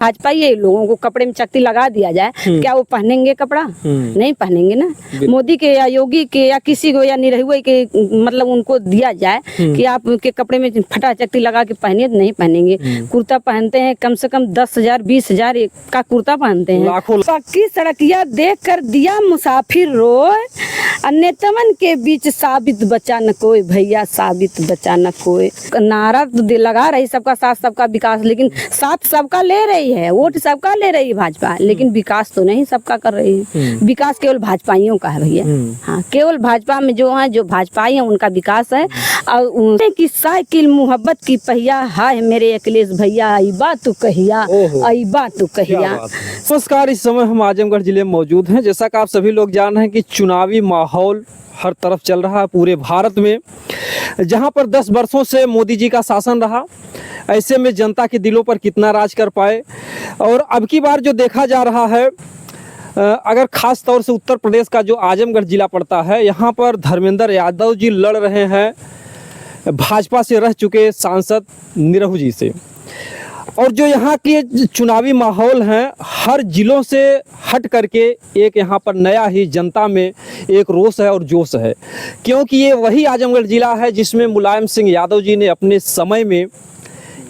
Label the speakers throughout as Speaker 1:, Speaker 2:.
Speaker 1: भाजपा ये लोगों को कपड़े में चकती लगा दिया जाए, क्या वो पहनेंगे कपड़ा? नहीं पहनेंगे ना। मोदी के या योगी के या किसी को या निरहुए के मतलब उनको दिया जाए कि आप के कपड़े में फटा चकती लगा के पहनिए, नहीं पहनेंगे। कुर्ता पहनते हैं, कम से कम 10,000 20,000 का कुर्ता पहनते हैं। पक्की सड़किया देख कर दिया मुसाफिर रोए, नेतावन के बीच साबित बचा न कोई, भैया साबित बचा न कोई। नारा तो लगा रही सबका साथ सबका विकास, लेकिन साथ सबका ले रही है, वोट सबका ले रही है भाजपा, लेकिन विकास तो नहीं सबका कर रही है। विकास केवल भाजपाइयों का है भैया। हाँ, केवल भाजपा में जो है, जो भाजपाई है उनका विकास है। और की साइकिल मोहब्बत की पहिया, हाय मेरे अखिलेश भैया, आई बात तू कहिया, आई बात तू कहिया।
Speaker 2: नमस्कार, इस समय हम आजमगढ़ जिले में मौजूद हैं। जैसा कि आप सभी लोग जान रहे हैं कि चुनावी माहौल हर तरफ चल रहा है पूरे भारत में, जहां पर 10 वर्षों से मोदी जी का शासन रहा। ऐसे में जनता के दिलों पर कितना राज कर पाए। और अब की बार जो देखा जा रहा है, अगर खास तौर से उत्तर प्रदेश का जो आजमगढ़ जिला पड़ता है, यहाँ पर धर्मेंद्र यादव जी लड़ रहे हैं भाजपा से रह चुके सांसद निरहू जी से। और जो यहाँ के चुनावी माहौल हैं, हर जिलों से हट करके एक यहाँ पर नया ही जनता में एक रोष है और जोश है, क्योंकि ये वही आजमगढ़ जिला है जिसमें मुलायम सिंह यादव जी ने अपने समय में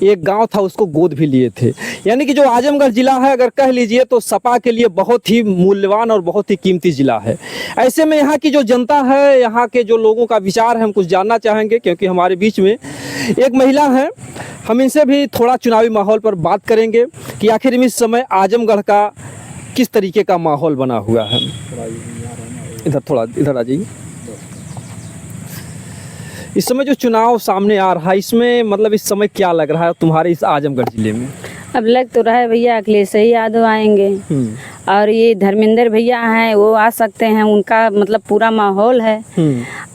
Speaker 2: एक गांव था उसको गोद भी लिए थे। यानी कि जो आजमगढ़ जिला है, अगर कह लीजिए तो सपा के लिए बहुत ही मूल्यवान और बहुत ही कीमती जिला है। ऐसे में यहाँ की जो जनता है, यहाँ के जो लोगों का विचार है, हम कुछ जानना चाहेंगे, क्योंकि हमारे बीच में एक महिला है। हम इनसे भी थोड़ा चुनावी माहौल पर बात करेंगे कि आखिर में इस समय आजमगढ़ का किस तरीके का माहौल बना हुआ है। इधर आ जाइए। इस समय जो चुनाव सामने आ रहा है, इसमें मतलब इस समय क्या लग रहा है तुम्हारे इस आजमगढ़ जिले में?
Speaker 1: अब लग तो रहा है भैया अखिलेश ही यादव आएंगे, और ये धर्मेंद्र भैया हैं वो आ सकते हैं, उनका मतलब पूरा माहौल है।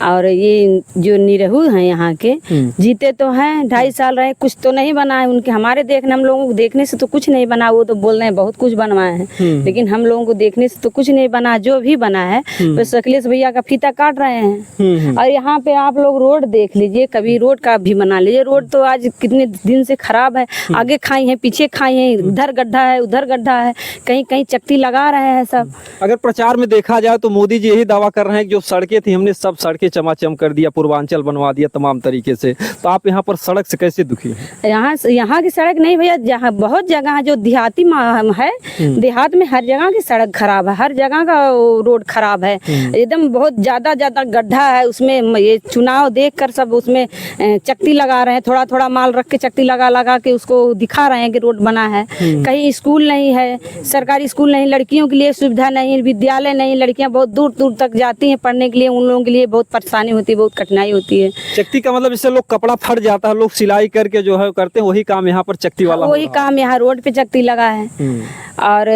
Speaker 1: और ये जो निरहू हैं यहाँ के, जीते तो हैं 2.5 साल रहे, कुछ तो नहीं बना है उनके। हमारे देखने, हम लोगों को देखने से तो कुछ नहीं बना। वो तो बोल रहे हैं बहुत कुछ बनवाए हैं, लेकिन हम लोगों को देखने से तो कुछ नहीं बना। जो भी बना है बस अखिलेश भैया का फीता काट रहे हैं। और यहाँ पे आप लोग रोड देख लीजिए, कभी रोड का भी बना लीजिए। रोड तो आज कितने दिन से खराब है, आगे खाई है पीछे खाई है, इधर गड्ढा है उधर गड्ढा है, कहीं कहीं चकती लगा रहे हैं सब। अगर
Speaker 2: प्रचार में देखा जाए तो मोदी जी यही दावा कर रहे हैं कि जो सड़कें थी हमने सब सड़कें चमाचम कर दिया, पूर्वांचल बनवा दिया तमाम तरीके से। तो आप यहाँ पर सड़क से कैसे दुखी हैं?
Speaker 1: यहाँ की सड़क नहीं भैया, जहाँ बहुत जगह जो देहाती है, देहात में हर जगह की सड़क खराब है, हर जगह का रोड खराब है, एकदम बहुत ज्यादा गड्ढा है उसमें। ये चुनाव देख कर सब उसमें चकती लगा रहे हैं, थोड़ा थोड़ा माल रख के चकती लगा के उसको दिखा रहे हैं कि रोड बना है। कहीं स्कूल नहीं है, सरकारी स्कूल नहीं, लड़कियों के लिए सुविधा नहीं, विद्यालय नहीं, लड़कियां बहुत दूर दूर तक जाती हैं पढ़ने के लिए, उन लोगों के लिए बहुत परेशानी होती है, बहुत कठिनाई होती है।
Speaker 2: चकती का मतलब इससे लोग कपड़ा फट जाता है, लोग सिलाई करके जो है करते हैं, वही काम यहाँ पर चकती वाला,
Speaker 1: वही काम यहाँ रोड पे चकती लगा है। और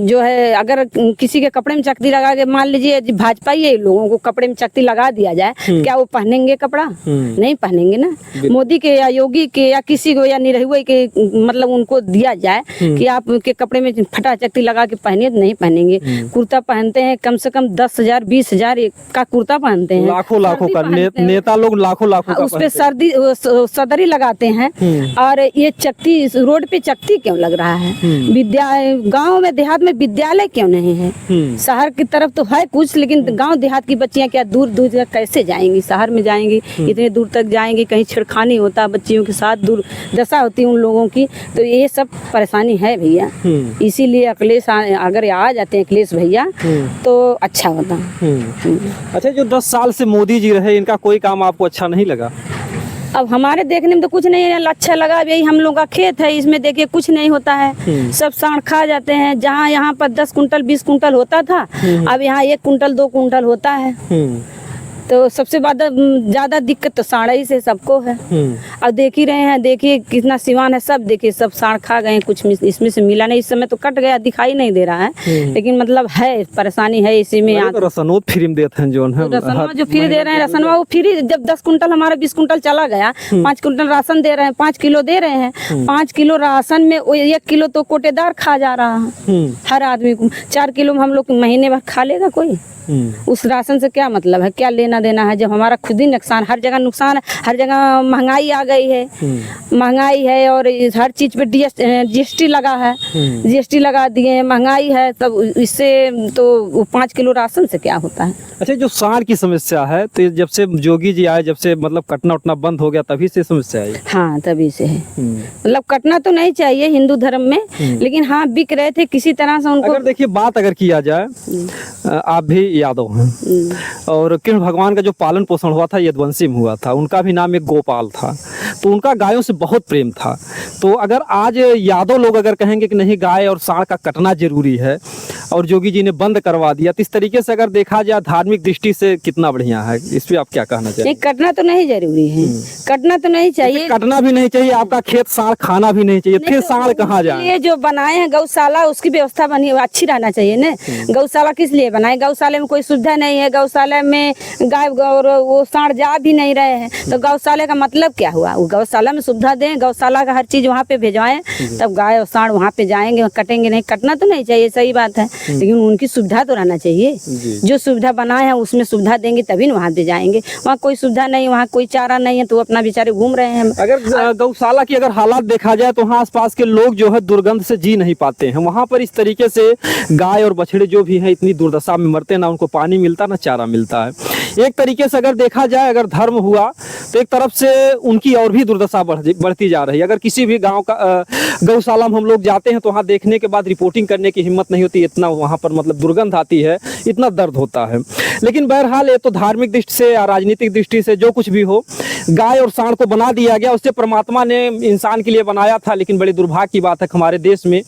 Speaker 1: जो है अगर किसी के कपड़े में चकती लगा के, मान लीजिए भाजपा ये लोगों को कपड़े में चकती लगा दिया जाए, क्या वो पहनेंगे कपड़ा? नहीं पहनेंगे ना। मोदी के या योगी के या किसी को या निरहुए के मतलब उनको दिया जाए कि आप के कपड़े में फटा चकती लगा के पहनिए, नहीं पहनेंगे। कुर्ता पहनते हैं, कम से कम 10,000 20,000 का कुर्ता पहनते हैं,
Speaker 2: लाखों का नेता लोग लाखों
Speaker 1: उस पे सदरी लगाते हैं। और ये चकती रोड पे चकती क्यों लग रहा है? गांव में देहात में विद्यालय क्यों नहीं है? शहर की तरफ तो है कुछ, लेकिन गांव देहात की बच्चियां क्या दूर दूर तक कैसे जाएंगी? शहर में जाएंगी, इतने दूर तक जाएंगी, कहीं छेड़खानी होता बच्चियों के साथ, दूर दशा होती उन लोगों की। तो ये सब परेशानी है भैया, इसीलिए अखिलेश अगर आ जाते हैं अखिलेश भैया तो अच्छा होता।
Speaker 2: अच्छा, जो 10 साल से मोदी जी रहे, इनका कोई काम आपको अच्छा नहीं लगा?
Speaker 1: अब हमारे देखने में तो कुछ नहीं अच्छा लगा। यही हम लोग का खेत है, इसमें देखिए कुछ नहीं होता है, सब सांड खा जाते हैं। जहाँ यहाँ पर 10 कुंटल 20 कुंटल होता था, अब यहाँ 1 कुंटल 2 कुंटल होता है। तो सबसे ज्यादा दिक्कत तो साढ़ ही से सबको है। अब देख ही रहे हैं, देखिए कितना सिवान है, सब देखिए सब साढ़ खा गए, कुछ इसमें से मिला नहीं। इस समय तो कट गया, दिखाई नहीं दे रहा है, लेकिन मतलब है परेशानी है इसी में।
Speaker 2: रसनों फ्री देते हैं जो
Speaker 1: फ्री दे रहे हैं, रसनवा वो फ्री। जब 10 कुंटल हमारा 20 कुंटल चला गया, 5 कुंटल राशन दे रहे हैं, 5 किलो दे रहे हैं। 5 किलो राशन में 1 किलो तो कोटेदार खा जा रहा है हर आदमी को। 4 किलो हम लोग महीने भर खा लेगा कोई? उस राशन से क्या मतलब है, क्या लेना लेना देना है जब हमारा खुद ही नुकसान, हर जगह नुकसान है, हर जगह महंगाई आ गई है, महंगाई है और हर चीज पे जीएसटी लगा है, जीएसटी लगा दिए, महंगाई है, तब इससे तो 5 किलो राशन से क्या होता है।
Speaker 2: अच्छा, जो सांड की समस्या है तो जब से जोगी जी आए, जब से मतलब कटना उटना बंद हो गया तभी से समस्या आई।
Speaker 1: हाँ तभी से है, मतलब कटना तो नहीं चाहिए हिंदू धर्म में, लेकिन हाँ बिक रहे थे किसी तरह से उनको।
Speaker 2: अगर देखिए बात अगर किया जाए, आप भी यादव हैं और कृष्ण भगवान का जो पालन पोषण हुआ था यदुवंशी में हुआ था, उनका भी नाम एक गोपाल था, तो उनका गायों से बहुत प्रेम था। तो अगर आज यादव लोग अगर कहेंगे कि नहीं गाय और सांड का कटना जरूरी है और जोगी जी ने बंद करवा दिया, तो इस तरीके से अगर देखा जाए धार्मिक दृष्टि से कितना बढ़िया है, इस पे आप क्या कहना चाहिए?
Speaker 1: नहीं कटना तो नहीं जरूरी है, कटना तो नहीं चाहिए,
Speaker 2: कटना भी नहीं चाहिए, आपका खेत सांड खाना भी नहीं चाहिए, फिर सांड कहाँ जाए?
Speaker 1: ये जो बनाए हैं गौशाला उसकी व्यवस्था बनी अच्छी रहना चाहिए ना। गौशाला किस लिए बनाए? गौशाला में कोई सुविधा नहीं है, गौशाला में गाय और वो सांड जा भी नहीं रहे हैं, तो गौशाला का मतलब क्या हुआ? वो गौशाला में सुविधा दें, गौशाला का हर चीज वहाँ पे भेजवाएं, तब गाय और सांड वहाँ पे जाएंगे, कटेंगे नहीं। कटना तो नहीं चाहिए, सही बात है, लेकिन उनकी सुविधा तो रहना चाहिए। जो सुविधा बनाए हैं उसमें सुविधा देंगे तभी ना वहाँ पे जाएंगे। वहाँ कोई सुविधा नहीं, वहाँ कोई चारा नहीं है, तो अपना बेचारे घूम रहे हैं।
Speaker 2: अगर गौशाला की अगर हालात देखा जाए तो वहाँ आसपास के लोग जो है दुर्गंध से जी नहीं पाते हैं। वहाँ पर इस तरीके से गाय और बछड़े जो भी हैं इतनी दुर्दशा में मरते, ना उनको पानी मिलता ना चारा मिलता है। एक तरीके से अगर देखा जाए, अगर धर्म हुआ तो एक तरफ से उनकी और भी दुर्दशा बढ़ती जा रही है। अगर किसी भी गाँव का गौशाला में हम लोग जाते हैं तो वहाँ देखने के बाद रिपोर्टिंग करने की हिम्मत नहीं होती, इतना वहाँ पर मतलब दुर्गंध आती है, इतना दर्द होता है। लेकिन बहरहाल ये तो धार्मिक दृष्टि से या राजनीतिक दृष्टि से जो कुछ भी हो, गाय और सांड को बना दिया गया, उससे परमात्मा ने इंसान के लिए बनाया था। लेकिन बड़ी दुर्भाग्य की बात है हमारे देश में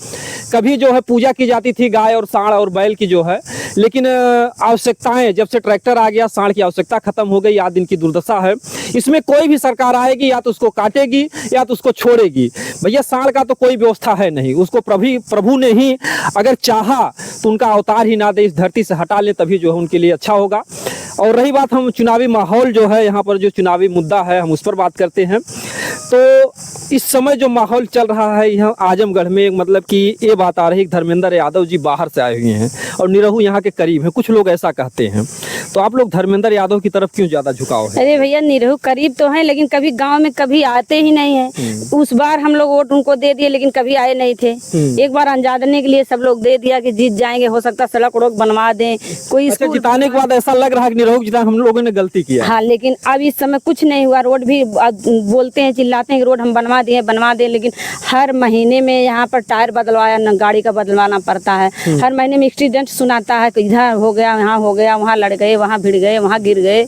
Speaker 2: कभी जो है पूजा की जाती थी गाय और सांड और बैल की जो है, लेकिन आवश्यकताएं जब से ट्रैक्टर आ गया, सांड की आवश्यकता खत्म हो गई। आज दिन की दुर्दशा है। इसमें कोई भी सरकार आएगी या तो उसको काटेगी या तो उसको छोड़ेगी। भैया सांड का तो कोई व्यवस्था है नहीं, उसको प्रभु ने ही अगर चाहा तो उनका अवतार ही ना दे, इस धरती से हटा ले, तभी जो है उनके लिए अच्छा होगा। और रही बात हम चुनावी माहौल जो है, यहाँ पर जो चुनावी मुद्दा है हम उस पर बात करते हैं। तो इस समय जो माहौल चल रहा है यहाँ आजमगढ़ में, मतलब कि ये बात आ रही है धर्मेंद्र यादव जी बाहर से आए हुए हैं और निरहू यहाँ के करीब है, कुछ लोग ऐसा कहते हैं। तो आप लोग धर्मेंद्र यादव की तरफ क्यों ज्यादा झुकाव है?
Speaker 1: अरे भैया निरहू करीब तो है, लेकिन कभी गांव में कभी आते ही नहीं है। उस बार हम लोग वोट उनको दे दिए, लेकिन कभी आए नहीं थे। एक बार अंजादने के लिए सब लोग दे दिया कि जीत जाएंगे, हो सकता सड़क उड़क बनवा दें, कोई
Speaker 2: अच्छा, जिताने के बाद ऐसा लग रहा है कि निरहू जितना हम लोगों ने गलती किया।
Speaker 1: हाँ, लेकिन अब इस समय कुछ नहीं हुआ। रोड भी बोलते हैं, चिल्लाते हैं कि रोड हम बनवा दें, लेकिन हर महीने में यहाँ पर टायर बदलवाया न गाड़ी का बदलवाना पड़ता है। हर महीने में एक्सीडेंट सुनाता है कि इधर हो गया, यहाँ हो गया, वहाँ लड़ गए, वहाँ भिड़ गए, वहाँ गिर गए।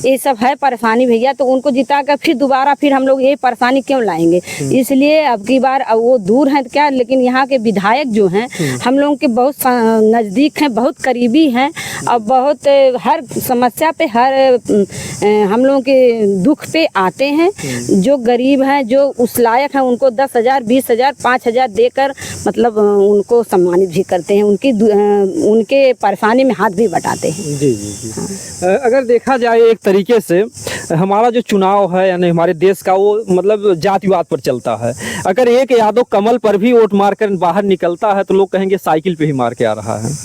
Speaker 1: ये सब है परेशानी भैया। तो उनको जिता कर फिर दोबारा फिर हम लोग यही परेशानी क्यों लाएंगे? इसलिए अब की बार अब वो दूर है क्या, लेकिन यहाँ के विधायक जो हैं हम लोगों के बहुत नज़दीक हैं, बहुत करीबी हैं और बहुत हर समस्या पे, हर हम लोगों के दुख पे आते हैं। जो गरीब हैं, जो उस लायक हैं, उनको 10,000, 20,000, 5,000 देकर मतलब उनको सम्मानित भी करते हैं, उनके परेशानी में हाथ भी बटाते हैं।
Speaker 2: जी जी जी। अगर देखा जाए एक तरीके से हमारा जो चुनाव है यानी हमारे देश का, वो मतलब जातिवाद पर चलता है। अगर एक यादव कमल पर भी वोट मारकर बाहर निकलता है तो लोग कहेंगे साइकिल पे ही मार के आ रहा है।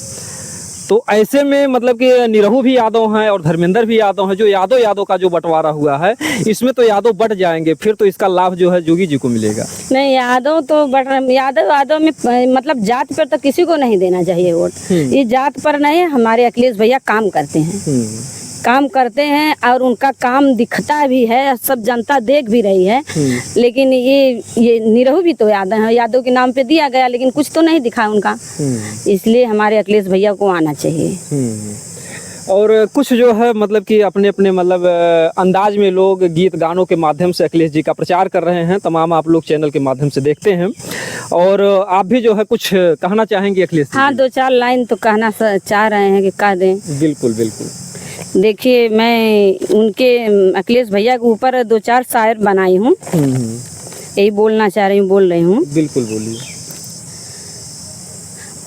Speaker 2: तो ऐसे में मतलब कि निरहू भी यादव हैं और धर्मेंद्र भी यादव हैं। जो यादव का जो बंटवारा हुआ है, इसमें तो यादव बट जाएंगे, फिर तो इसका लाभ जो है जोगी जी को मिलेगा।
Speaker 1: नहीं, यादव तो यादव में मतलब जात पर तो किसी को नहीं देना चाहिए वोट। ये जात पर नहीं, हमारे अखिलेश भैया काम करते हैं और उनका काम दिखता भी है, सब जनता देख भी रही है। लेकिन ये निरहू भी तो यादव के नाम पे दिया गया, लेकिन कुछ तो नहीं दिखा उनका। इसलिए हमारे अखिलेश भैया को आना चाहिए।
Speaker 2: और कुछ जो है मतलब कि अपने अपने मतलब अंदाज में लोग गीत गानों के माध्यम से अखिलेश जी का प्रचार कर रहे हैं। तमाम आप लोग चैनल के माध्यम से देखते हैं और आप भी जो है कुछ कहना चाहेंगे अखिलेश जी?
Speaker 1: हाँ, 2-4 लाइन तो कहना चाह रहे हैं कि कह दें।
Speaker 2: बिल्कुल बिल्कुल।
Speaker 1: देखिए, मैं उनके अखिलेश भैया के ऊपर 2-4 शायर बनाई हूँ, यही बोलना चाह रही हूँ, बोल रही हूँ।
Speaker 2: बिल्कुल बोलिए।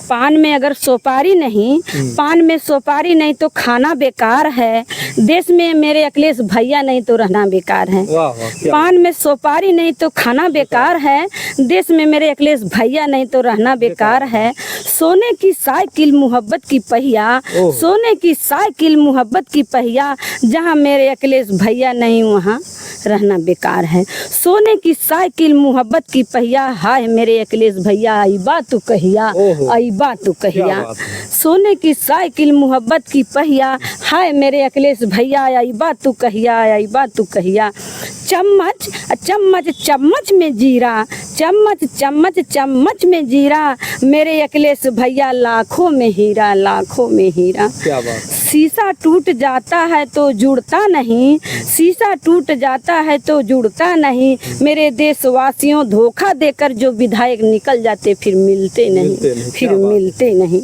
Speaker 1: पान में अगर सुपारी नहीं, पान में सुपारी नहीं तो खाना बेकार है। देश में मेरे अखिलेश भैया नहीं तो रहना बेकार है।
Speaker 2: वाह वाह,
Speaker 1: पान में सुपारी नहीं तो खाना बेकार है। देश में मेरे अखिलेश भैया नहीं तो रहना बेकार है। सोने की साइकिल मोहब्बत की पहिया,
Speaker 2: ओह।
Speaker 1: सोने की साइकिल मोहब्बत की पहिया, जहाँ मेरे अखिलेश भैया नहीं वहाँ रहना बेकार है। सोने की साइकिल मोहब्बत की पहिया, हाय मेरे अखिलेश भैया आई बात तू कहिया,
Speaker 2: ओहो।
Speaker 1: आई बात तू
Speaker 2: क्या
Speaker 1: कहिया।
Speaker 2: बात है।
Speaker 1: सोने की साइकिल मोहब्बत की पहिया, हाय मेरे अखिलेश भैया आई बात तू कहिया, आई बात तू कहिया। चम्मच चम्मच चम्मच में जीरा, चम्मच चम्मच चम्मच में जीरा, मेरे अखिलेश भैया लाखों में हीरा, लाखों में हीरा।
Speaker 2: क्या बात।
Speaker 1: शीशा टूट जाता है तो जुड़ता नहीं, शीशा टूट जाता है तो जुड़ता नहीं, मेरे देशवासियों धोखा देकर जो विधायक निकल जाते फिर मिलते नहीं, फिर
Speaker 2: क्या बात।
Speaker 1: मिलते नहीं।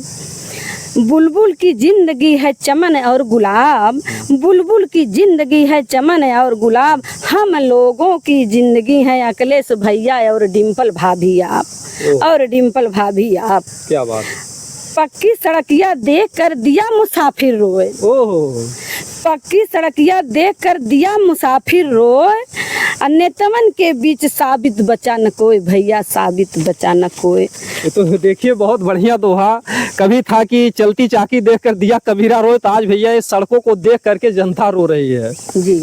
Speaker 1: बुलबुल की जिंदगी है चमन और गुलाब, बुलबुल की जिंदगी है चमन और गुलाब, हम लोगों की जिंदगी है अखिलेश भैया और डिम्पल भाभी आप,
Speaker 2: ओह।
Speaker 1: और डिम्पल भाभी आप।
Speaker 2: क्या बात।
Speaker 1: पक्की सड़किया देख कर दिया मुसाफिर रोए,
Speaker 2: ओह।
Speaker 1: पक्की सड़किया देख कर दिया मुसाफिर रोए, नेतवन के बीच साबित बचा न कोई, भैया साबित बचा न कोई।
Speaker 2: ये तो देखिए बहुत बढ़िया दोहा। कभी था कि चलती चाकी देखकर दिया कबीरा रोए, तो आज भैया इस सड़कों को देख करके जनता रो रही है।
Speaker 1: जी,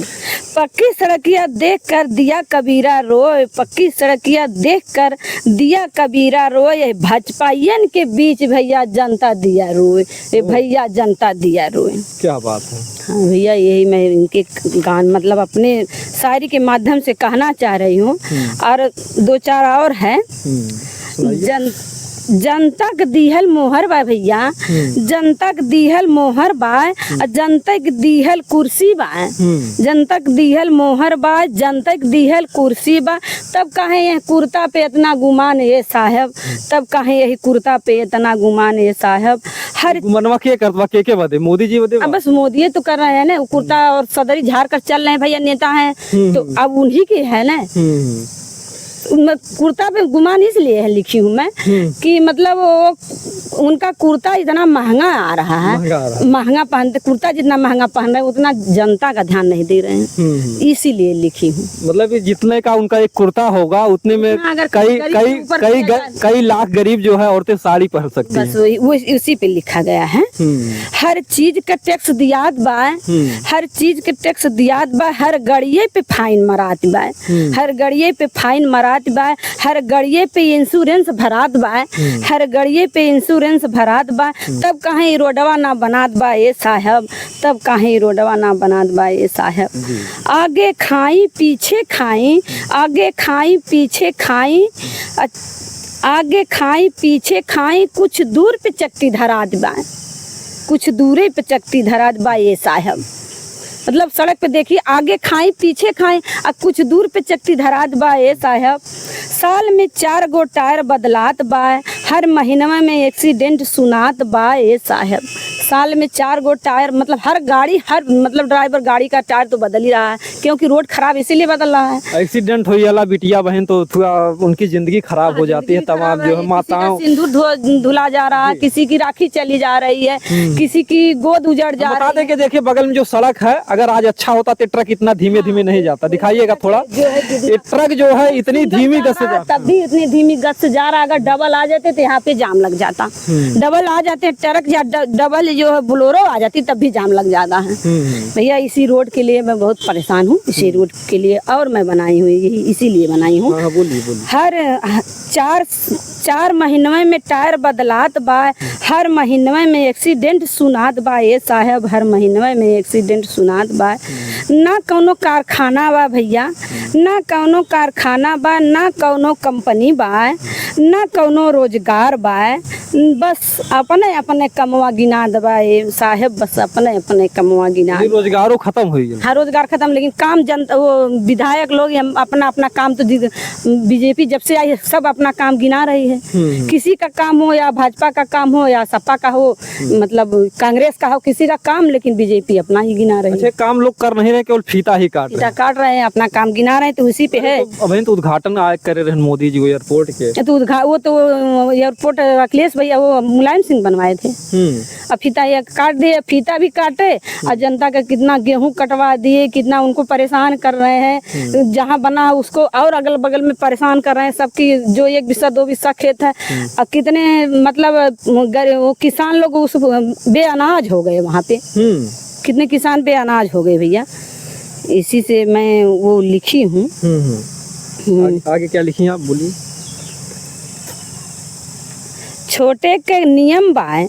Speaker 1: पक्की सड़किया देख कर दिया कबीरा रोए, पक्की सड़किया देख कर दिया कबीरा रोए, भाजपाइयन के बीच भैया जनता दिया रोए, ये भैया जनता दिया रोए।
Speaker 2: क्या बात है।
Speaker 1: हाँ भैया, यही मैं इनके गान मतलब अपने शायरी के माध्यम से कहना चाह रही हूँ। और दो चार और है। जनता के दीहल मोहर बा भैया, जनता के दीहल मोहर बा, जनता के दीहल कुर्सी बा, जनता के दीहल मोहर बा, जनता के दीहल कुर्सी बा, तब कहे यह कुर्ता पे इतना गुमान ये साहब, तब कहे यही कुर्ता पे इतना गुमान ये साहब। हर
Speaker 2: मनवा के करवा के बदे मोदी जी बदे।
Speaker 1: अब बस मोदी तो कर रहे हैं ना, कुर्ता और सदरी झाड़ कर चल रहे हैं भैया, नेता हैं तो अब उन्हीं के है ना। कुर्ता पे गुमान इसलिए है लिखी हूँ मैं कि मतलब वो उनका कुर्ता इतना महंगा आ रहा है, महंगा पहनते, कुर्ता जितना महंगा पहन रहे हैं उतना जनता का ध्यान नहीं दे रहे हैं, इसीलिए लिखी हूँ।
Speaker 2: मतलब जितने का उनका एक कुर्ता होगा उतने में कई कई कई कई लाख गरीब जो है औरतें साड़ी पहन सकती हैं।
Speaker 1: बस वही वो इसी पे लिखा गया है। हर चीज का टैक्स दियात बा, हर चीज के टैक्स दियात बा, हर गड़िये पे फाइन मरात बा, हर गड़िये पे फाइन मरात बा, हर गड़िये पे इंश्योरेंस भरात बा, हर गड़िये पे इंश्योरेंस भरात बा, तब कहीं रोडवा ना बनात बा ये साहब, तब कहीं रोडवा ना बनात बा ये साहब। आगे खाई पीछे खाई, आगे खाई पीछे खाई, आगे खाई पीछे खाई, कुछ दूर पे चक्की धरात बा, कुछ दूरे पे चक्की धरात बा ये साहब। मतलब सड़क पे देखिए, आगे खाई पीछे खाई और कुछ दूर पे चक्की धरात बा ये साहब। साल में 4 गो टायर बदलात बा, हर महीनवा में एक्सीडेंट सुनात बा ये साहब। साल में 4 गो टायर, मतलब हर गाड़ी, हर मतलब ड्राइवर गाड़ी का टायर तो बदल ही रहा है, क्योंकि रोड खराब इसीलिए बदल रहा है।
Speaker 2: एक्सीडेंट हो जाला बिटिया बहन तो थोड़ा उनकी जिंदगी खराब हो जाती है। तमाम जो है माताओं,
Speaker 1: सिंदूर धुला जा रहा है, किसी की राखी चली जा रही है, किसी की गोद उजड़ जा
Speaker 2: बता
Speaker 1: रही
Speaker 2: दें कि देखिए बगल में जो सड़क है, अगर आज अच्छा होता तो ट्रक इतना धीमे धीमे नहीं जाता। दिखाइएगा थोड़ा, ये ट्रक जो है इतनी धीमी गति से जाता,
Speaker 1: तब भी इतनी धीमी गति से जा रहा। अगर डबल आ जाते तो यहाँ पे जाम लग जाता, डबल आ जाते ट्रक या डबल जो है बोलेरो आ जाती तब भी जाम लग जाता है। भैया इसी रोड के लिए मैं बहुत परेशान हूँ, इसी रोड के लिए और मैं बनाई हूँ, यही इसीलिए बनाई हूँ।
Speaker 2: बोलिए बोलिए।
Speaker 1: हर चार महीने में टायर बदलात बा, हर महीने में एक्सीडेंट सुनात बा ये साहब, हर महीने में एक्सीडेंट सुनात बा। ना कौनो कारखाना बा भैया, ना कौनो कारखाना बा, ना कौनो कंपनी बा, ना कौनो रोजगार बा, बस अपने अपने कमवा गिना दबा ये साहब, बस अपने अपने कमवा गिना।
Speaker 2: रोजगारों खत्म हो गया।
Speaker 1: हाँ रोजगार खत्म, लेकिन काम जनता वो विधायक लोग अपना अपना काम तो बीजेपी जब से आई सब अपना काम गिना रही है। किसी का काम हो या भाजपा का काम हो या सपा का हो, मतलब कांग्रेस का हो, किसी का काम, लेकिन बीजेपी अपना ही गिना रही है।
Speaker 2: अच्छा, काम लोग कर नहीं रहे, केवल फीता ही काट
Speaker 1: रहे हैं, अपना काम गिना रहे हैं, तो उसी पे है।
Speaker 2: अभी तो उद्घाटन करे रहे मोदी जी एयरपोर्ट के,
Speaker 1: तो वो तो एयरपोर्ट अखिलेश भैया वो मुलायम सिंह बनवाए थे, अब फीता ये काट दिए, फीता भी काटे और जनता का कितना गेहूं कटवा दिए, कितना उनको परेशान कर रहे हैं। जहाँ बना उसको और अगल बगल में परेशान कर रहे हैं। सबकी जो 1 बिस्सा 2 बिस्सा खेत है और कितने मतलब वो किसान लोग उस बेअनाज हो गए वहाँ पे। कितने किसान बेअनाज हो गए भैया। इसी से मैं वो लिखी हूँ।
Speaker 2: आगे क्या लिखी आप बोलिए।
Speaker 1: छोटे के नियम बाय,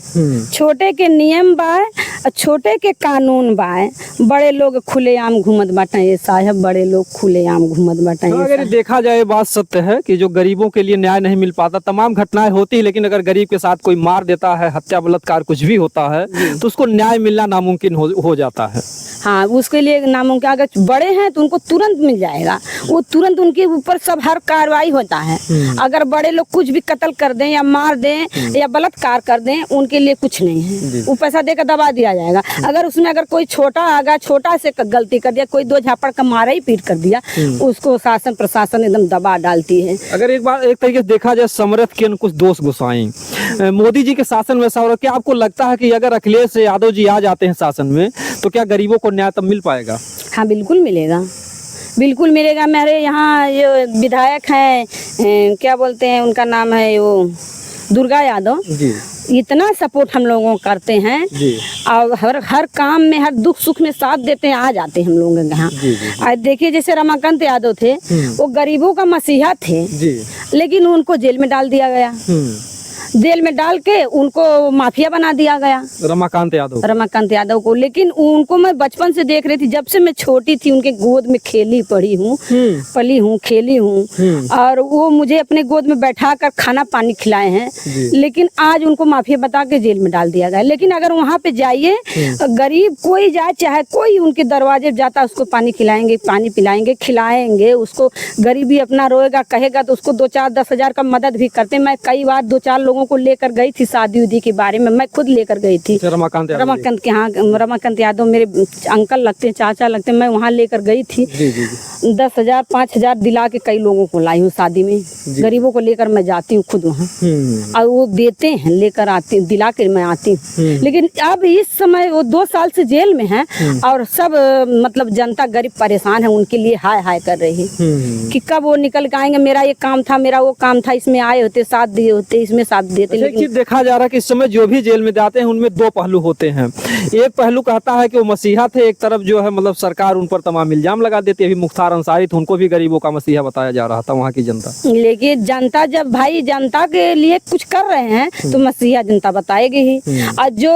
Speaker 1: छोटे के नियम बाय, छोटे के कानून बाय, बड़े लोग खुलेआम घूमत बाटे ये साहब, बड़े लोग खुलेआम घूमत बाटे ये
Speaker 2: अगर देखा जाए बात सत्य है कि जो गरीबों के लिए न्याय नहीं मिल पाता, तमाम घटनाएं होती है, लेकिन अगर गरीब के साथ कोई मार देता है, हत्या बलात्कार कुछ भी होता है तो उसको न्याय मिलना नामुमकिन हो जाता है।
Speaker 1: हाँ, उसके लिए नामुमकिन। अगर बड़े हैं तो उनको तुरंत मिल जाएगा, वो तुरंत उनके ऊपर सब हर कार्रवाई होता है। अगर बड़े लोग कुछ भी कत्ल कर दें या मार दें या बलात्कार कर दें, उनके लिए कुछ नहीं है, वो पैसा देकर दबा दिया जाएगा। अगर उसमें अगर कोई छोटा आगा छोटा से गलती कर दिया, कोई 2 झापड़ का मारा ही पीट कर दिया, उसको शासन प्रशासन एकदम दबा डालती है।
Speaker 2: अगर एक बार एक तरीके से देखा जाए, समरथ के कुछ दोष गुसाई मोदी जी के शासन में ऐसा हो रहा है, क्या आपको लगता है कि अगर अखिलेश यादव जी आ जाते हैं शासन में तो क्या गरीबों को न्याय तब मिल पाएगा?
Speaker 1: हाँ, बिल्कुल मिलेगा, बिल्कुल मिलेगा। मेरे यहाँ ये विधायक हैं, क्या बोलते हैं उनका नाम है, वो दुर्गा यादव जी। इतना सपोर्ट हम लोगों को करते हैं जी। और हर काम में, हर दुख सुख में साथ देते हैं, आ जाते हैं हम लोगों के यहाँ। आज देखिए जैसे रमाकांत यादव थे, वो गरीबों का मसीहा थे जी। लेकिन उनको जेल में डाल दिया गया, जेल में डाल के उनको माफिया बना दिया गया, रमाकांत यादव को। लेकिन उनको मैं बचपन से देख रही थी, जब से मैं छोटी थी उनके गोद में खेली पढ़ी हूँ, पली हूँ, खेली हूँ, और वो मुझे अपने गोद में बैठा कर खाना पानी खिलाए हैं। लेकिन आज उनको माफिया बता के जेल में डाल दिया गया। लेकिन अगर वहाँ पे जाइए, गरीब कोई जाए, चाहे कोई उनके दरवाजे जाता, उसको पानी खिलाएंगे, पानी पिलाएंगे, खिलाएंगे उसको। गरीबी अपना रोएगा, कहेगा तो उसको 2-4-10 हजार का मदद भी करते। मैं कई बार 2-4 लोगों को लेकर गई थी शादी उदी के बारे में, मैं खुद लेकर गई थी रमाकांत के यहाँ। रमाकांत यादव मेरे अंकल लगते हैं, चाचा लगते हैं, मैं वहाँ लेकर गई थी। 10 हजार 5 हजार दिला के कई लोगों को लाई हूँ शादी में। गरीबों को लेकर मैं जाती हूँ खुद वहाँ, और वो देते हैं, लेकर आती हूँ, दिला कर मैं आती हूँ। लेकिन अब इस समय वो 2 साल से जेल में है और सब मतलब जनता गरीब परेशान है, उनके लिए हाय हाय कर रही है कि कब वो निकल के आएंगे। मेरा ये काम था, मेरा वो काम था, इसमें आए होते, साथ दिए होते, इसमें साथ देते।
Speaker 2: लेकिन देखा जा रहा है कि इस समय जो भी जेल में जाते हैं उनमें 2 पहलू होते हैं। एक पहलू कहता है कि वो मसीहा थे, एक तरफ जो है मतलब सरकार उन पर तमाम इल्जाम लगा देती है। अभी मुख्तार अंसारी थे, उनको भी गरीबों का मसीहा बताया जा रहा था वहाँ की जनता। लेकिन
Speaker 1: जनता जब भाई जनता के लिए कुछ कर रहे हैं तो मसीहा जनता बताएगी ही। और जो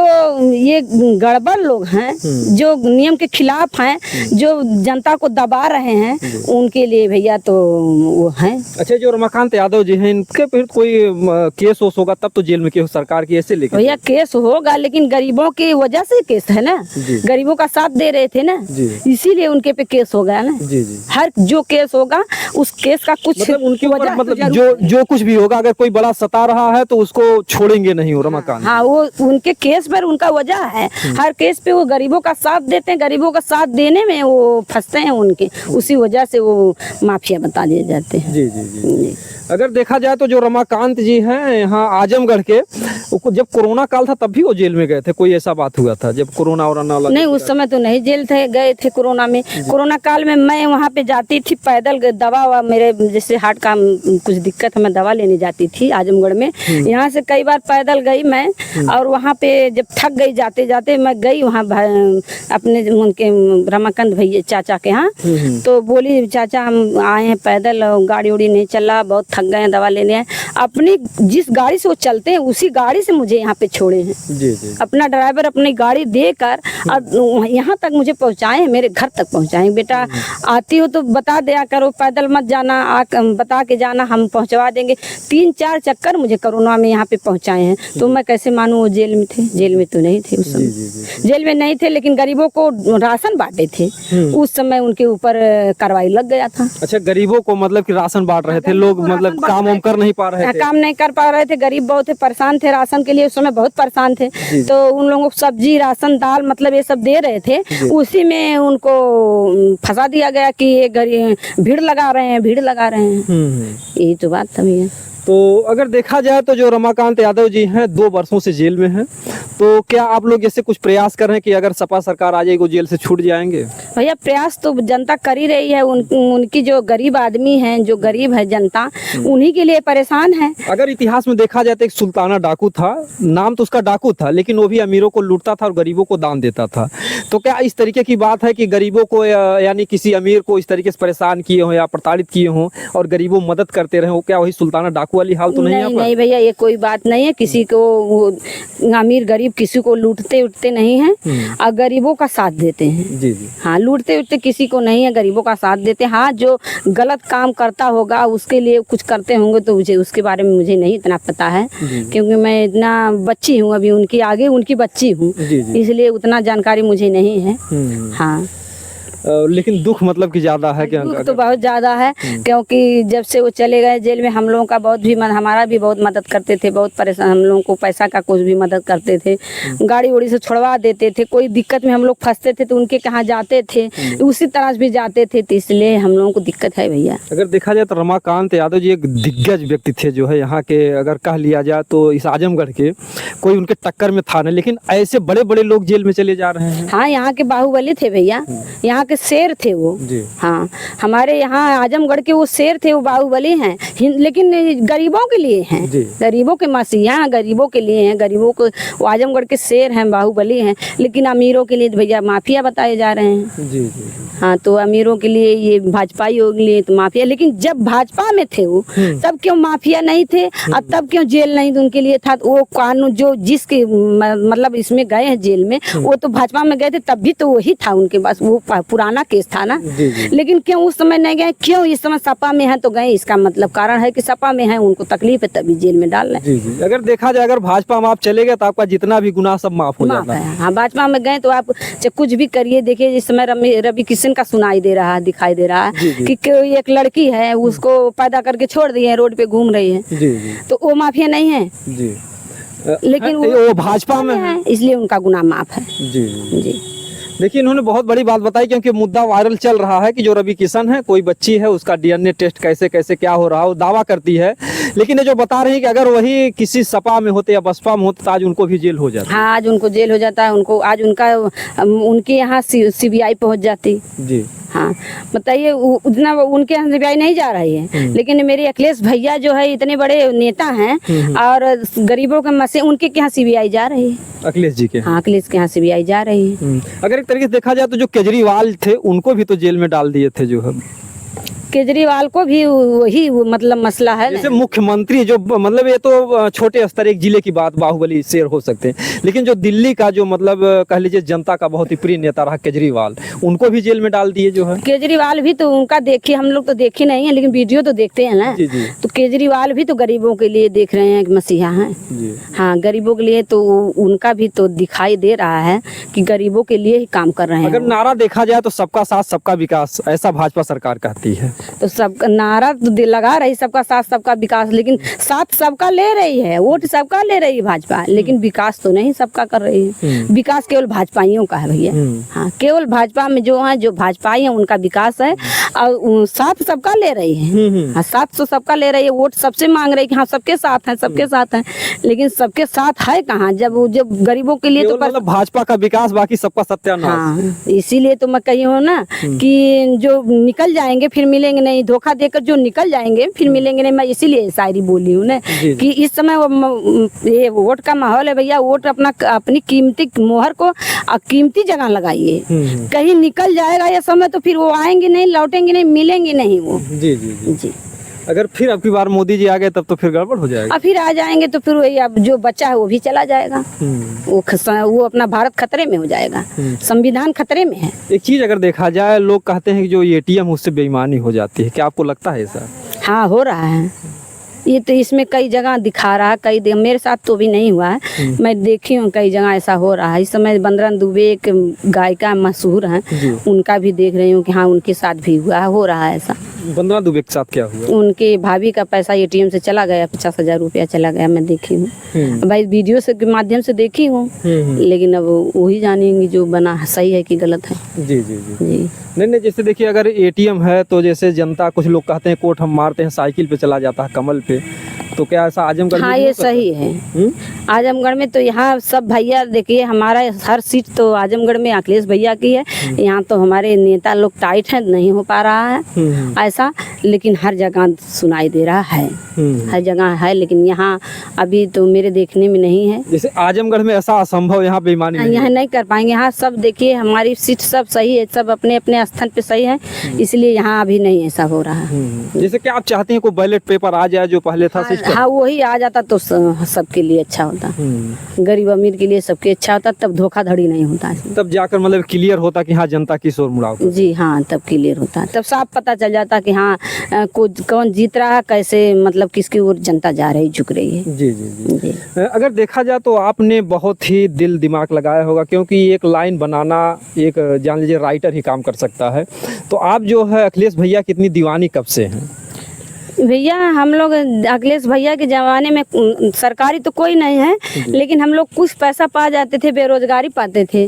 Speaker 1: ये गड़बड़ लोग हैं, जो नियम के खिलाफ हैं, जो जनता को दबा रहे हैं, उनके लिए भैया तो वो है।
Speaker 2: अच्छा, जो रमाकांत यादव जी हैं, इनके फिर कोई केस होगा तब तो जेल में क्यों सरकार की ऐसे लेके?
Speaker 1: भैया केस होगा, लेकिन गरीबों की वजह से केस है ना, गरीबों का साथ दे रहे थे ना, इसीलिए उनके पे केस हो गया ना। हर जो केस होगा उस केस का कुछ
Speaker 2: मतलब उनकी वजह, मतलब जो कुछ भी होगा, अगर कोई बड़ा सता रहा है तो उसको छोड़ेंगे नहीं हो रमाकांत।
Speaker 1: हाँ, वो उनके केस पर उनका वजह है। हर केस पे वो गरीबों का साथ देते हैं, गरीबों का साथ देने में वो फंसते हैं, उनके उसी वजह से वो माफिया बता दिए जाते हैं।
Speaker 2: जी। अगर देखा जाए तो जो रमाकांत जी हैं यहाँ आजमगढ़ के, जब कोरोना काल था तब भी वो जेल में गए थे, कोई ऐसा बात हुआ था जब कोरोना और
Speaker 1: नहीं? उस समय तो नहीं जेल थे, गए थे कोरोना में। कोरोना काल में मैं वहाँ पे जाती थी पैदल, दवा मेरे जैसे हार्ट का कुछ दिक्कत है, मैं दवा लेने जाती थी आजमगढ़ में। यहाँ से कई बार पैदल गई मैं, और वहाँ पे जब थक गई जाते जाते, मैं गई वहाँ अपने उनके रमाकांत भैया चाचा के यहाँ, तो बोली चाचा हम आए हैं पैदल, गाड़ी उड़ी नहीं चल रहा, बहुत थक गए हैं, दवा लेने हैं। अपनी जिस गाड़ी से वो चलते हैं उसी गाड़ी से मुझे यहाँ पे छोड़े हैं। अपना ड्राइवर अपनी गाड़ी देकर और यहाँ तक मुझे पहुँचाए हैं, मेरे घर तक पहुँचाए। बेटा आती हो तो बता दिया करो, पैदल मत जाना, बता के जाना, हम पहुँचवा देंगे। 3-4 चक्कर मुझे कोरोना में यहाँ पे पहुँचाए हैं। तो मैं कैसे मानूँ वो जेल में थे? जेल में तो नहीं थे उस समय, जेल में नहीं थे, लेकिन गरीबों को राशन बांटे थे उस समय, उनके ऊपर कार्रवाई लग गया था।
Speaker 2: अच्छा, गरीबों को मतलब कि राशन बांट रहे थे लोग, मतलब काम वाम कर नहीं पा रहे थे,
Speaker 1: काम नहीं कर पा रहे थे, गरीब बहुत थे, परेशान थे, राशन के लिए उस समय बहुत परेशान थे। तो उन लोगों को सब्जी, राशन, दाल मतलब ये सब दे रहे थे, उसी में उनको फंसा दिया गया कि ये गरीब भीड़ लगा रहे हैं, भीड़ लगा रहे हैं। यही तो बात था भैया।
Speaker 2: तो अगर देखा जाए तो जो रमाकांत यादव जी हैं 2 वर्षों से जेल में हैं, तो क्या आप लोग ऐसे कुछ प्रयास कर रहे हैं कि अगर सपा सरकार आ जाएगी वो जेल से छूट जाएंगे?
Speaker 1: भैया प्रयास तो जनता कर ही रही है, उनकी जो गरीब आदमी हैं, जो गरीब है जनता, उन्हीं के लिए परेशान है।
Speaker 2: अगर इतिहास में देखा जाए तो एक सुल्ताना डाकू था, नाम तो उसका डाकू था, लेकिन वो भी अमीरों को लूटता था और गरीबों को दान देता था। तो क्या इस तरीके की बात है कि गरीबों को यानी किसी अमीर को इस तरीके से परेशान किए हों या प्रताड़ित किए हों और गरीबों मदद करते रहे हो, क्या वही सुल्ताना डाकू वाली हाल तो नहीं है?
Speaker 1: नहीं भैया, ये कोई बात नहीं है। किसी को अमीर गरीब किसी को लूटते उठते नहीं है और गरीबों का साथ देते हैं।
Speaker 2: जी जी।
Speaker 1: हाँ, लूटते उठते किसी को नहीं है, गरीबों का साथ देते हैं। हाँ, जो गलत काम करता होगा उसके लिए कुछ करते होंगे तो मुझे उसके बारे में मुझे नहीं इतना पता है, क्योंकि मैं इतना बच्ची हूँ, अभी उनकी आगे उनकी बच्ची हूँ, इसलिए उतना जानकारी मुझे नहीं है। हाँ,
Speaker 2: लेकिन दुख मतलब कि ज्यादा है कि
Speaker 1: दुख तो बहुत ज्यादा है, क्योंकि जब से वो चले गए जेल में हम लोगों का बहुत भी हमारा भी बहुत मदद करते थे, बहुत परेशान, हम लोगों को पैसा का कुछ भी मदद करते थे, गाड़ी उड़ी से छुड़वा देते थे, कोई दिक्कत में हम लोग फंसते थे तो उनके कहाँ जाते थे, उसी तरह भी जाते थे, तो इसलिए हम लोगों को दिक्कत है भैया।
Speaker 2: अगर देखा जाए तो रमाकांत यादव जी एक दिग्गज व्यक्ति थे जो है यहाँ के, अगर कह लिया जाए तो इस आजमगढ़ के कोई उनके टक्कर में था नहीं, लेकिन ऐसे बड़े बड़े लोग जेल में चले जा रहे हैं।
Speaker 1: हाँ, यहाँ के बाहुबली थे भैया, यहाँ के शेर थे वो
Speaker 2: जी।
Speaker 1: हाँ, हमारे यहाँ आजमगढ़ के वो शेर थे, वो बाहुबली हैं, लेकिन गरीबों के लिए हैं, गरीबों के मसीहा, गरीबों के लिए हैं, गरीबों को वो आजमगढ़ के शेर हैं, बाहुबली हैं, लेकिन अमीरों के लिए भैया माफिया बताए जा रहे हैं।
Speaker 2: जी जी।
Speaker 1: हाँ, तो अमीरों के लिए ये भाजपाइयों के लिए तो माफिया, लेकिन जब भाजपा में थे वो तब क्यों माफिया नहीं थे और तब क्यों जेल नहीं उनके लिए था? वो कानून जो जिसके मतलब इसमें गए हैं जेल में, वो तो भाजपा में गए थे, तब भी तो वही था उनके पास, वो पुराना केस था ना। लेकिन क्यों उस समय नहीं गए, क्यों इस समय सपा में है तो गए? इसका मतलब कारण है कि सपा में है, उनको तकलीफ है तभी जेल में डाल रहे हैं।
Speaker 2: अगर देखा जाए अगर भाजपा में आप चले गए तो आपका जितना भी गुनाह सब माफ हो जाता है।
Speaker 1: हाँ, भाजपा में गए तो आप कुछ भी करिए। देखिए इस समय रवि किशन का सुनाई दे रहा है, दिखाई दे रहा है कि कोई एक लड़की है, उसको पैदा करके छोड़ दिए है, रोड पे घूम रही है, तो वो माफिया नहीं है जी, लेकिन वो भाजपा में है, इसलिए उनका गुनाह माफ है। जी जी।
Speaker 2: देखिए इन्होंने बहुत बड़ी बात बताई, क्योंकि मुद्दा वायरल चल रहा है कि जो रवि किशन है, कोई बच्ची है, उसका डीएनए टेस्ट कैसे कैसे क्या हो रहा है, वो दावा करती है, लेकिन ये जो बता रहे हैं कि अगर वही किसी सपा में होते या बसपा में होते तो आज उनको भी जेल हो जाता।
Speaker 1: हाँ, आज उनको जेल हो जाता है, उनको आज उनके यहाँ सीबीआई पहुँच जाती। जी हाँ, बताइए, उतना उनके यहाँ सीबीआई नहीं जा रही है, लेकिन मेरे अखिलेश भैया जो है इतने बड़े नेता हैं और गरीबों के मसे उनके यहाँ सीबीआई जा रही है।
Speaker 2: अखिलेश जी के?
Speaker 1: हाँ, अखिलेश के यहाँ सीबीआई जा रही है।
Speaker 2: अगर एक तरीके से देखा जाए तो जो केजरीवाल थे उनको भी तो जेल में डाल दिए थे, जो है
Speaker 1: केजरीवाल को भी वही मतलब मसला है।
Speaker 2: जैसे मुख्यमंत्री जो मतलब, ये तो छोटे स्तर एक जिले की बात, बाहुबली शेर हो सकते हैं, लेकिन जो दिल्ली का जो मतलब कह लीजिए जनता का बहुत ही प्रिय नेता रहा केजरीवाल, उनको भी जेल में डाल दिए जो है।
Speaker 1: केजरीवाल भी तो उनका देखिए, हम लोग तो देखे नहीं है, लेकिन वीडियो तो देखते हैं ना। जी जी। तो केजरीवाल भी तो गरीबों के लिए देख रहे हैं, मसीहा हैं। हाँ, गरीबों के लिए तो उनका भी तो दिखाई दे रहा है कि गरीबों के लिए ही काम कर रहे हैं।
Speaker 2: अगर नारा देखा जाए तो सबका साथ सबका विकास, ऐसा भाजपा सरकार कहती है,
Speaker 1: तो सबका नारा तो लगा रही, सबका साथ सबका विकास, लेकिन साथ सबका ले रही है, वोट सबका ले रही है भाजपा, लेकिन विकास तो नहीं सबका कर रही है। विकास केवल भाजपाइयों का है भैया। हाँ, केवल भाजपा में जो है, जो भाजपाई है उनका विकास है, और साथ सबका ले रही है। हाँ, साथ तो सबका ले रही है, वोट सबसे मांग रही है कि हाँ सबके साथ है, सबके साथ है, लेकिन सबके साथ है कहाँ? जब गरीबों के लिए तो
Speaker 2: मतलब भाजपा का विकास, बाकी सबका सत्यानाश।
Speaker 1: हाँ, इसीलिए तो मैं कही हूँ ना कि जो निकल जाएंगे फिर मिलेंगे नहीं, धोखा देकर जो निकल जाएंगे फिर मिलेंगे नहीं। मैं इसीलिए शायरी बोली हूँ ना कि इस समय ये वोट का माहौल है भैया, वोट अपनी कीमती मोहर को कीमती जगह लगाइए। कहीं निकल जाएगा ये समय तो फिर वो आएंगे नहीं, लौटेंगे नहीं, मिलेंगे नहीं वो। जी जी जी, जी।
Speaker 2: अगर फिर अब की बार मोदी जी आ गए तब तो फिर गड़बड़ हो जाएगा।
Speaker 1: फिर आ जाएंगे तो फिर वही, अब जो बच्चा है वो भी चला जाएगा, वो अपना भारत खतरे में हो जाएगा, संविधान खतरे में है।
Speaker 2: एक चीज अगर देखा जाए, लोग कहते हैं कि जो एटीएम उससे बेईमानी हो जाती है, क्या आपको लगता है ऐसा?
Speaker 1: हाँ, हो रहा है ये तो, इसमें कई जगह दिखा रहा है, मेरे साथ तो भी नहीं हुआ है, मैं देखी हूँ कई जगह ऐसा हो रहा है। इस समय बंदरन दुबे एक गायिका मशहूर हैं, उनका भी देख रही हूँ कि हाँ उनके साथ भी हुआ है, हो रहा है ऐसा।
Speaker 2: बंदरन दुबे के साथ क्या हुआ?
Speaker 1: उनके भाभी का पैसा एटीएम से चला गया, 50,000 रुपया चला गया, मैं देखी हूँ भाई, वीडियो से के माध्यम से देखी हूँ, लेकिन अब वही जानेंगे जो बना सही है कि गलत है।
Speaker 2: जी जी जी। नहीं, जैसे देखिए अगर एटीएम है तो जैसे जनता, कुछ लोग कहते हैं कोर्ट हम मारते हैं, साइकिल पे चला जाता है, कमल पे, तो क्या ऐसा आजमगढ़ में
Speaker 1: हाँ
Speaker 2: भी
Speaker 1: ये
Speaker 2: हो सकता
Speaker 1: सही है।
Speaker 2: हम्म?
Speaker 1: आजमगढ़ में तो यहाँ सब भैया देखिए, हमारा हर सीट तो आजमगढ़ में अखिलेश भैया की है। यहाँ तो हमारे नेता लोग टाइट हैं, नहीं हो पा रहा है ऐसा, लेकिन हर जगह सुनाई दे रहा है, हर जगह है, लेकिन यहाँ अभी तो मेरे देखने में नहीं है।
Speaker 2: जैसे आजमगढ़ में ऐसा असंभव यहाँ बेईमानी नहीं
Speaker 1: यहाँ
Speaker 2: है।
Speaker 1: नहीं कर पाएंगे। यहाँ सब देखिए हमारी सीट सब सही है, सब अपने अपने स्थान पे सही है, इसलिए यहाँ अभी नहीं ऐसा हो रहा है।
Speaker 2: जैसे कि आप चाहते हैं कोई बैलेट पेपर आ जाए जो पहले था सिस्टम।
Speaker 1: हाँ वही आ जाता तो सबके लिए अच्छा होता, गरीब अमीर के लिए सबके अच्छा होता, तब धोखाधड़ी नहीं होता इसमें।
Speaker 2: तब जाकर मतलब क्लियर होता कि हाँ जनता किस ओर मुड़ाव कर।
Speaker 1: जी हाँ, तब क्लियर होता, तब साफ पता चल जाता कि हाँ कौन जीत रहा है, कैसे मतलब किसकी ओर जनता जा रही, झुक रही है।
Speaker 2: जी जी जी,
Speaker 1: जी।
Speaker 2: अगर देखा जाए तो आपने बहुत ही दिल दिमाग लगाया होगा, क्योंकि एक लाइन बनाना एक जान लीजिए राइटर ही काम कर सकता है। तो आप जो है अखिलेश भैया की इतनी दीवानी कब से हैं?
Speaker 1: भैया हम लोग अखिलेश भैया के जमाने में सरकारी तो कोई नहीं है, लेकिन हम लोग कुछ पैसा पा जाते थे, बेरोजगारी पाते थे,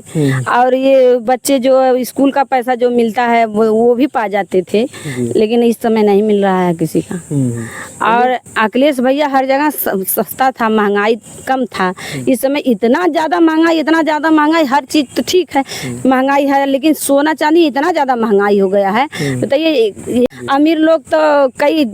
Speaker 1: और ये बच्चे जो स्कूल का पैसा जो मिलता है वो भी पा जाते थे, लेकिन इस समय नहीं मिल रहा है किसी का। और अखिलेश भैया हर जगह सस्ता था, महंगाई कम था। इस समय इतना ज़्यादा महंगाई, हर चीज़ तो ठीक है महंगाई है, लेकिन सोना चांदी इतना ज़्यादा महंगाई हो गया है। बताइए अमीर लोग तो कई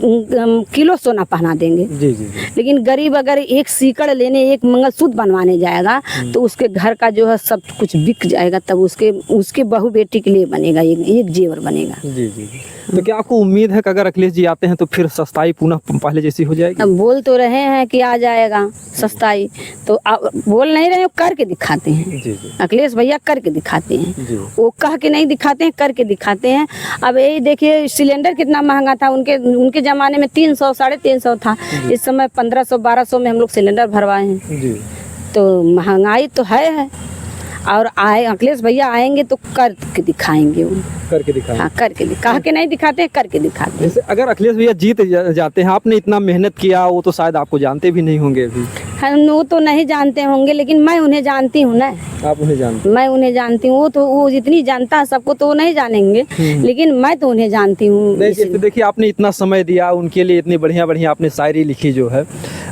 Speaker 1: किलो सोना पहना देंगे,
Speaker 2: जी जी जी।
Speaker 1: लेकिन गरीब अगर एक सीकड़ लेने, एक मंगलसूत्र बनवाने जाएगा तो उसके घर का जो है सब कुछ बिक जाएगा, तब उसके बहू बेटी के लिए बनेगा, एक जेवर बनेगा।
Speaker 2: जी जी। तो क्या आपको उम्मीद है कि अगर अखिलेश जी आते हैं तो फिर सस्ताई पुनः पहले जैसी हो जाएगी?
Speaker 1: अब बोल तो रहे हैं कि आ जाएगा सस्ताई, तो बोल नहीं रहे, करके दिखाते हैं।
Speaker 2: जी जी
Speaker 1: अखिलेश भैया करके दिखाते हैं,
Speaker 2: जी।
Speaker 1: वो कह के नहीं दिखाते हैं, करके दिखाते हैं। अब यही देखिए सिलेंडर कितना महंगा था, उनके ज़माने में 300 350 था, इस समय 1500 1200 में हम लोग सिलेंडर भरवाए हैं।
Speaker 2: जी।
Speaker 1: तो महंगाई तो है, और अखिलेश भैया आएंगे तो करके दिखाएंगे, वो
Speaker 2: करके दिखाएं।
Speaker 1: हाँ करके कह के नहीं दिखाते हैं, करके दिखाते हैं।
Speaker 2: जैसे अगर अखिलेश भैया जीत जाते हैं, आपने इतना मेहनत किया, वो तो शायद आपको जानते भी नहीं होंगे अभी।
Speaker 1: हम वो तो नहीं जानते होंगे, लेकिन मैं उन्हें जानती हूँ ना।
Speaker 2: आप उन्हें जानते
Speaker 1: मैं उन्हें जानती हूँ, वो जितनी जानता है सबको तो वो नहीं जानेंगे, लेकिन मैं तो उन्हें जानती हूँ।
Speaker 2: नहीं? जैसे देखिए आपने इतना समय दिया उनके लिए, इतनी बढ़िया बढ़िया आपने शायरी लिखी जो है,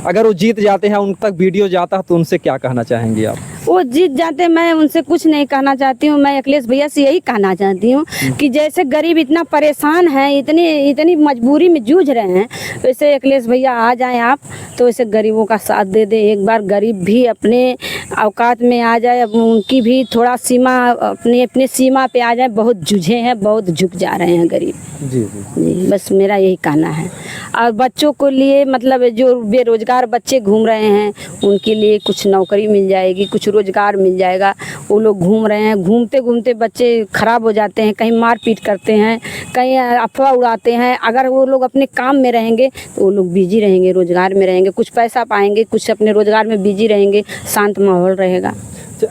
Speaker 2: अगर वो जीत जाते हैं, उन तक वीडियो जाता है, तो उनसे क्या कहना चाहेंगे आप?
Speaker 1: वो जीत जाते, मैं उनसे कुछ नहीं कहना चाहती हूँ। मैं अखिलेश भैया से यही कहना चाहती हूँ कि जैसे गरीब इतना परेशान है, इतनी मजबूरी में जूझ रहे हैं, वैसे अखिलेश भैया आ जाएं आप, तो वैसे गरीबों का साथ दे दे। एक बार गरीब भी अपने औकात में आ जाए, उनकी भी थोड़ा सीमा अपने सीमा पे आ जाए। बहुत जूझे हैं, बहुत झुक जा रहे हैं गरीब।
Speaker 2: जी जी
Speaker 1: जी, बस मेरा यही कहना है। और बच्चों को लिए मतलब जो बेरोजगार बच्चे घूम रहे हैं, उनके लिए कुछ नौकरी मिल जाएगी, कुछ रोजगार मिल जाएगा। वो लोग घूम रहे हैं, घूमते घूमते बच्चे खराब हो जाते हैं, कहीं मारपीट करते हैं, कहीं अफवाह उड़ाते हैं। अगर वो लोग अपने काम में रहेंगे तो वो लोग बिजी रहेंगे, रोजगार में रहेंगे, कुछ पैसा पाएंगे, कुछ अपने रोजगार में बिजी रहेंगे, शांत माहौल रहेगा।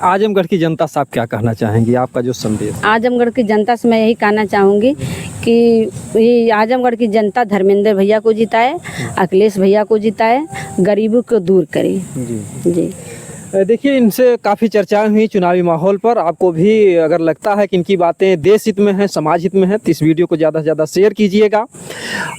Speaker 2: आजमगढ़ की जनता से आप क्या कहना चाहेंगी, आपका जो संदेश?
Speaker 1: आजमगढ़ की जनता से मैं यही कहना चाहूँगी कि ये आजमगढ़ की जनता धर्मेंद्र भैया को जिताए, अखिलेश भैया को जिताए, गरीबों को दूर करे।
Speaker 2: जी
Speaker 1: जी।
Speaker 2: देखिए इनसे काफ़ी चर्चाएं हुई चुनावी माहौल पर। आपको भी अगर लगता है कि इनकी बातें देश हित में हैं, समाज हित में हैं, तो इस वीडियो को ज़्यादा से ज़्यादा शेयर कीजिएगा।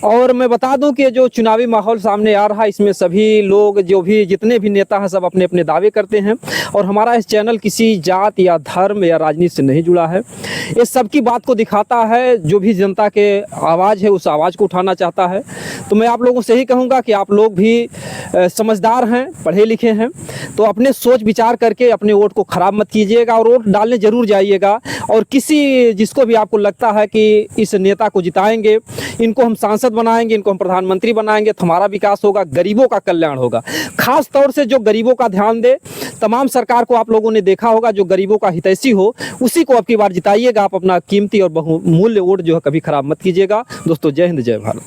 Speaker 2: और मैं बता दूं कि जो चुनावी माहौल सामने आ रहा है, इसमें सभी लोग जितने भी नेता हैं, सब अपने अपने दावे करते हैं। और हमारा इस चैनल किसी जात या धर्म या राजनीति से नहीं जुड़ा है। ये सबकी बात को दिखाता है, जो भी जनता के आवाज़ है उस आवाज़ को उठाना चाहता है। तो मैं आप लोगों से यही कहूँगा कि आप लोग भी समझदार हैं, पढ़े लिखे हैं, तो अपने सोच विचार करके अपने वोट को ख़राब मत कीजिएगा और वोट डालने ज़रूर जाइएगा। और जिसको भी आपको लगता है कि इस नेता को जिताएंगे, इनको हम सांसद बनाएंगे, इनको हम प्रधानमंत्री बनाएंगे, तो हमारा विकास होगा, गरीबों का कल्याण होगा। खास तौर से जो गरीबों का ध्यान दे, तमाम सरकार को आप लोगों ने देखा होगा, जो गरीबों का हितैषी हो, उसी को अब की बार जिताइएगा। आप अपना कीमती और बहुमूल्य वोट जो है कभी ख़राब मत कीजिएगा। दोस्तों, जय हिंद, जय भारत।